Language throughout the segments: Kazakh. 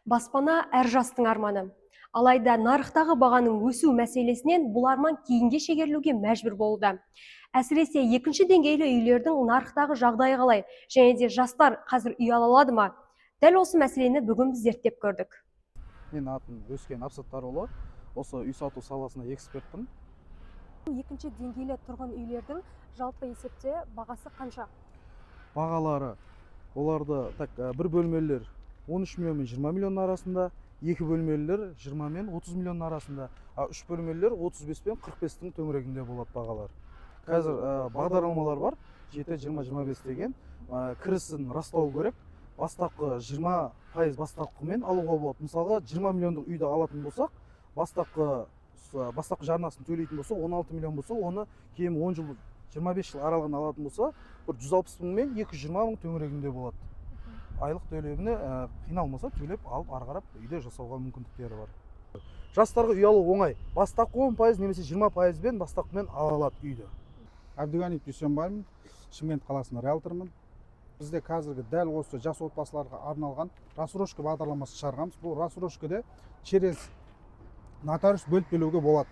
Баспана әр жастың арманы. Алайда нарықтағы бағаның өсу мәселесінен бұл арман кейінге шегерілуге мәжбүр болды. Әсіресе екінші деңгейлі үйлердің нарықтағы жағдайы қалай, және де жастар қазір үй ала алады ма? Дәл осы мәселені бүгін біз зерттеп көрдік. Мен атым Өскен Абсаттарұлы, осы үй сату саласына экспертпін. Екінші деңгейлі тұрғын үйлердің жалпы есепте бағасы қанша? Бағалары оларды бір бөлмелер 13 миллион мен 20 миллион арасында, екі бөлмелер 20 мен 30 миллион арасында, үш бөлмелер 35 пен 45-тің төңірегінде болады бағалар. Қазір бағдарламалар бар, 7-20-25 деген, кірісін растау керек. Бастапқы 20% бастапқымен алуға болады. Мысалға 20 миллиондық үйді алатын болсақ, бастапқы жарнасын төлейтін болса, 16 миллион болса, оны кейін 10 жыл, 25 жыл аралығын алатын болса, 160 мың мен 220 мың төңірегінде болады. Айлық төлеміне қиналмаса төлеп алып ары-қарап үйде жасауға мүмкіндіктері бар. Жастарға үй алу оңай. Бастапқы 10% немесе 20%бен бастапқымен ала алады үйді. Әбдіғанов Дүйсенбайым, Шымкент қаласының риэлторымын. Бізде қазіргі дәл осы жас отбасыларға арналған рассрочка бағдарламасы шығарғанбыз. Бұл рассрочкада через нотариус бөліп төлеуге болады.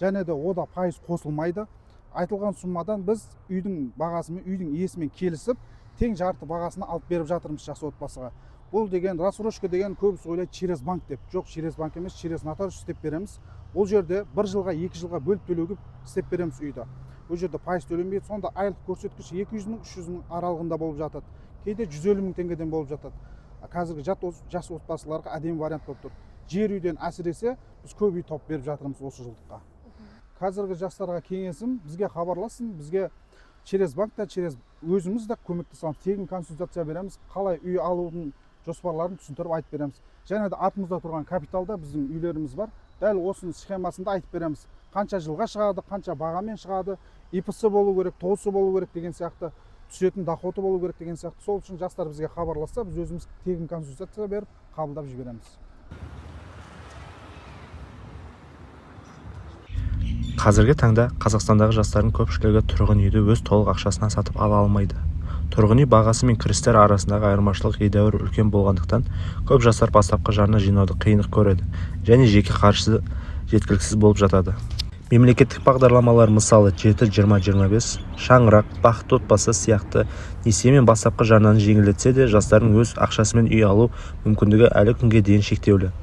Және де ода пайыз қосылмайды. Айтылған суммадан біз үйдің бағасымен, үйдің иесімен келісіп, тең жарты бағасына алып беріп жатырмыз жас отбасыға. Бұл деген рассрочка деген көбісі ойлайды через банк деп. Жоқ, через банк емес, через нотариус істеп береміз. Ол жерде 1 жылға, 2 жылға бөліп төлеуге істеп береміз үйді. Ол жерде пайыз төленбейді. Сонда айлық көрсеткіш 200 мың, 300 мың аралығында болып жатады. Кейде 150 мың теңгеден болып жатады. Қазіргі жас отбасыларға әдемі вариант болып тұр. Жер үйден әсіресе біз көп үй тауып беріп жатырмыз осы жылдыққа. Қазіргі жастарға кеңесім, бізге хабарласын, бізге через банкта, через өзіміз де көмектесеміз, тегін консультация береміз, қалай үй алудың жоспарларын түсіндіріп айтып береміз. Және де артымызда тұрған капиталда біздің үйлеріміз бар. Дәл осының схемасында айтып береміз. Қанша жылға шығады, қанша бағамен шығады, ИПС болу керек, ТОСы болу керек деген сияқты, түсетін доходы болу керек деген сияқты. Сол үшін жастар бізге хабарласса, біз өзіміз тегін консультация беріп, қабылдап жібереміз. Қазіргі таңда Қазақстандағы жастардың көпшілігі тұрғын үйді өз толық ақшасына сатып ала алмайды. Тұрғын үй бағасы мен кірістер арасындағы айырмашылық едәуір үлкен болғандықтан, көп жастар бастапқы жарна жинауды қиындық көреді және жеке қаржысы жеткіліксіз болып жатады. Мемлекеттік бағдарламалар мысалы 7-20-25, шаңырақ, бақытты отбасы сияқты несие мен бастапқы жарнаны жеңілдетсе де, жастардың өз ақшасымен үй алу мүмкіндігі әлі күнге дейін шектеулі.